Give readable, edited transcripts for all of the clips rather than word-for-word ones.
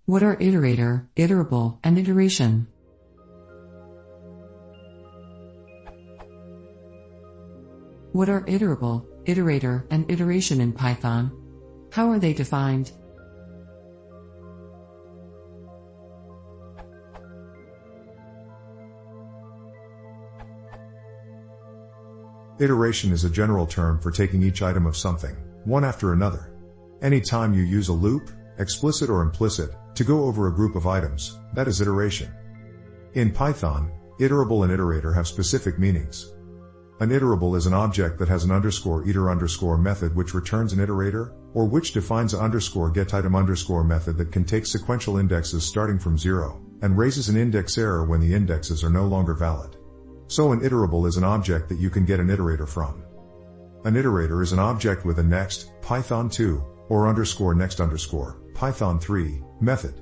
What are iterator, iterable, and iteration? What are iterable, iterator, and iteration in Python? How are they defined? Iteration is a general term for taking each item of something, one after another. Anytime you use a loop, explicit or implicit, to go over a group of items, that is iteration. In Python, iterable and iterator have specific meanings. An iterable is an object that has an iter method which returns an iterator, or which defines a getItem method that can take sequential indexes starting from 0, and raises an index error when the indexes are no longer valid. So an iterable is an object that you can get an iterator from. An iterator is an object with a next, Python 2, or next Python 3, method.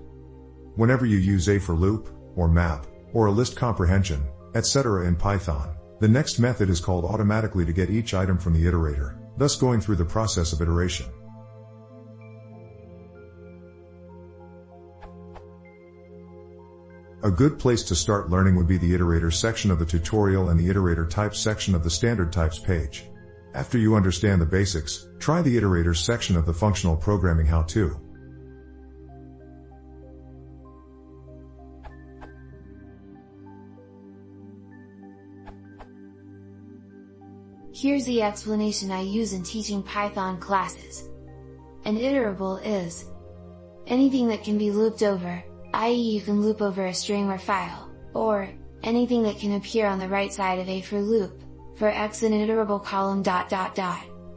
Whenever you use a for loop, or map, or a list comprehension, etc. in Python, the next method is called automatically to get each item from the iterator, thus going through the process of iteration. A good place to start learning would be the iterator section of the tutorial and the iterator types section of the standard types page. After you understand the basics, try the iterators section of the functional programming how-to. Here's the explanation I use in teaching Python classes. An iterable is anything that can be looped over, i.e. you can loop over a string or file, or anything that can appear on the right side of a for loop, for x in an iterable column ...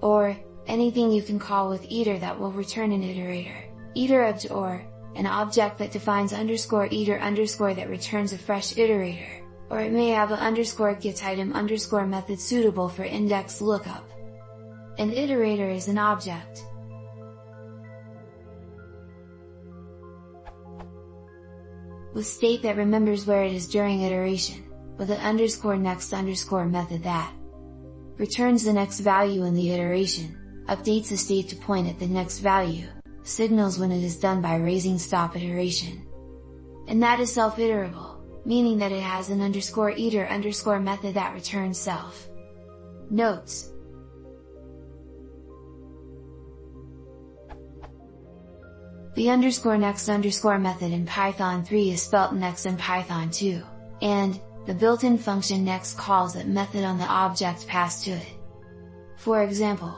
or anything you can call with iter that will return an iterator, iterable, or an object that defines iter that returns a fresh iterator, or it may have a getItem method suitable for index lookup. An iterator is an object with state that remembers where it is during iteration, with an next method that returns the next value in the iteration, updates the state to point at the next value, signals when it is done by raising stop iteration. And that is self-iterable, meaning that it has an iter method that returns self. Notes: the next method in Python 3 is spelt next in Python 2, and the built-in function next calls that method on the object passed to it. For example,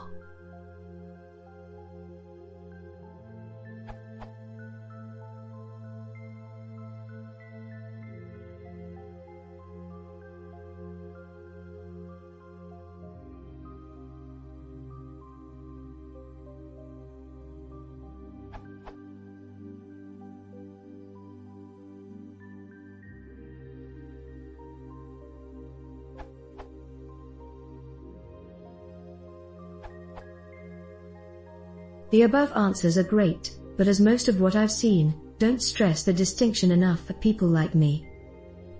The above answers are great, but as most of what I've seen, don't stress the distinction enough for people like me.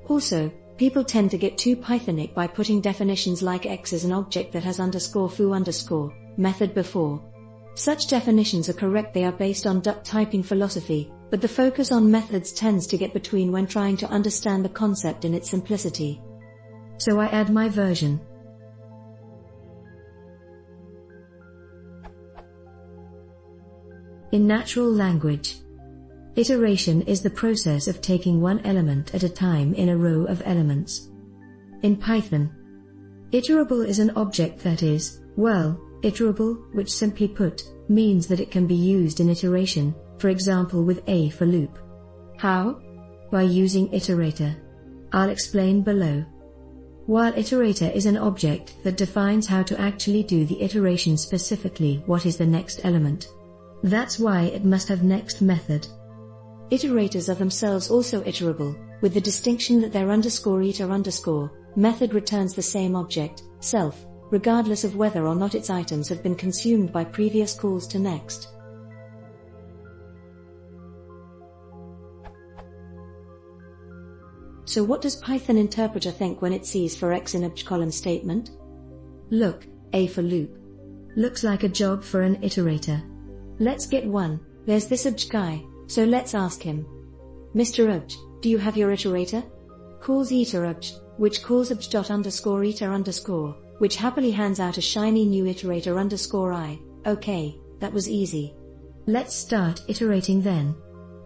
Also, people tend to get too Pythonic by putting definitions like x is an object that has _foo_ method before. Such definitions are correct, they are based on duck typing philosophy, but the focus on methods tends to get between when trying to understand the concept in its simplicity. So I add my version. In natural language, iteration is the process of taking one element at a time in a row of elements. In Python, iterable is an object that is, well, iterable, which simply put, means that it can be used in iteration, for example with a for loop. How? By using iterator. I'll explain below. While iterator is an object that defines how to actually do the iteration, specifically what is the next element. That's why it must have next method. Iterators are themselves also iterable, with the distinction that their iter_ method returns the same object, self, regardless of whether or not its items have been consumed by previous calls to next. So what does Python interpreter think when it sees for x in a column statement? Look, a for loop. Looks like a job for an iterator. Let's get one. There's this guy, So let's ask him. Mr. Obj, do you have your iterator? Calls iterobj, which calls obj._iter_, which happily hands out a shiny new iterator_I. Okay, that was easy. Let's start iterating then.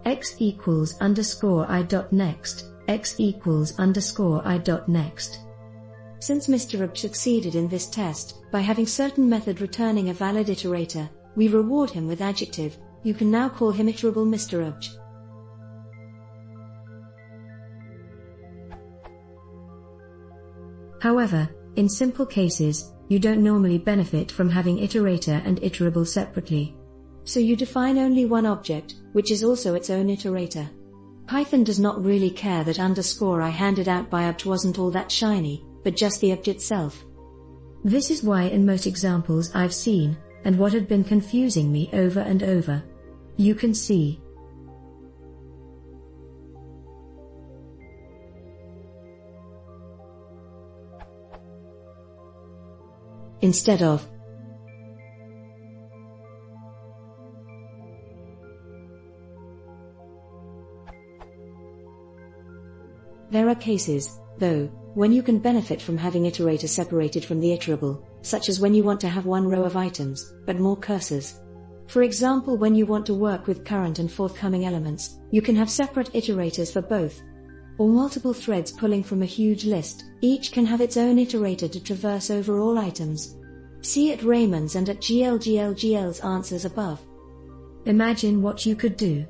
X equals _I dot next, X equals _I dot next. Since Mr. Obj succeeded in this test, by having certain method returning a valid iterator, we reward him with adjective. You can now call him iterable Mr. Obj. However, in simple cases, you don't normally benefit from having iterator and iterable separately. So you define only one object, which is also its own iterator. Python does not really care that _I handed out by obj wasn't all that shiny, but just the obj itself. This is why in most examples I've seen, and what had been confusing me over and over. You can see. Instead of there are cases, though, when you can benefit from having iterator separated from the iterable, such as when you want to have one row of items, but more cursors. For example, when you want to work with current and forthcoming elements, you can have separate iterators for both. Or multiple threads pulling from a huge list, each can have its own iterator to traverse over all items. See at Raymond's and at GL's answers above. Imagine what you could do.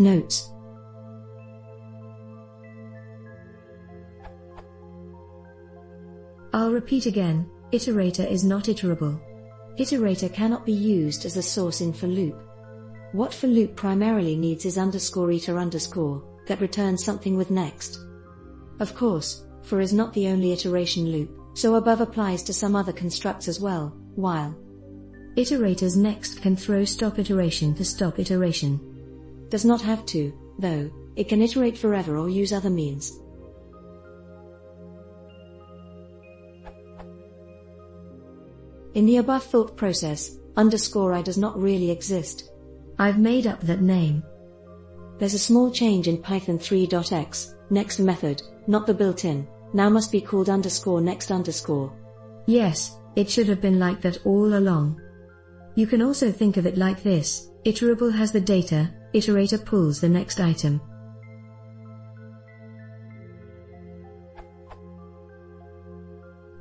Notes. I'll repeat again, iterator is not iterable. Iterator cannot be used as a source in for loop. What for loop primarily needs is _iter_ that returns something with next. Of course, for is not the only iteration loop, so above applies to some other constructs as well, while iterators next can throw stop iteration to stop iteration. Does not have to, though, it can iterate forever or use other means. In the above thought process, _I does not really exist. I've made up that name. There's a small change in Python 3.x, next method, not the built-in, now must be called _next_. Yes, it should have been like that all along. You can also think of it like this, iterable has the data, iterator pulls the next item.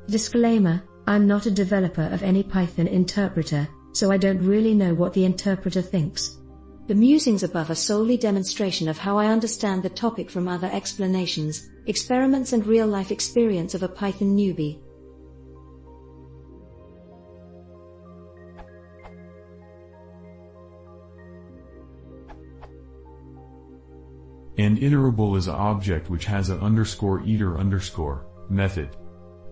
Disclaimer, I'm not a developer of any Python interpreter, so I don't really know what the interpreter thinks. The musings above are solely demonstration of how I understand the topic from other explanations, experiments and real-life experience of a Python newbie. An iterable is an object which has an _iter_ method.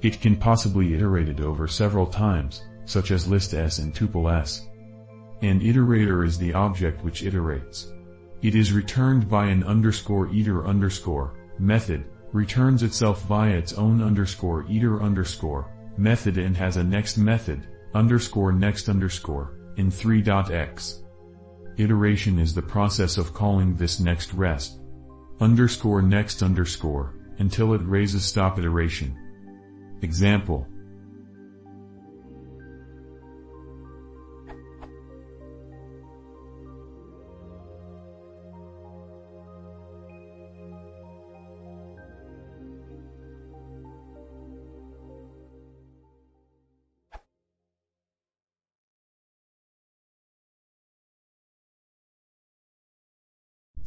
It can possibly be iterated over several times, such as list s and tuple s. An iterator is the object which iterates. It is returned by an _iter_ method, returns itself via its own _iter_ method and has a next method, _next_ in 3.x. Iteration is the process of calling this next rest _next_ until it raises stop iteration. Example.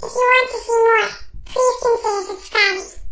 If you want to see more, please consider subscribing.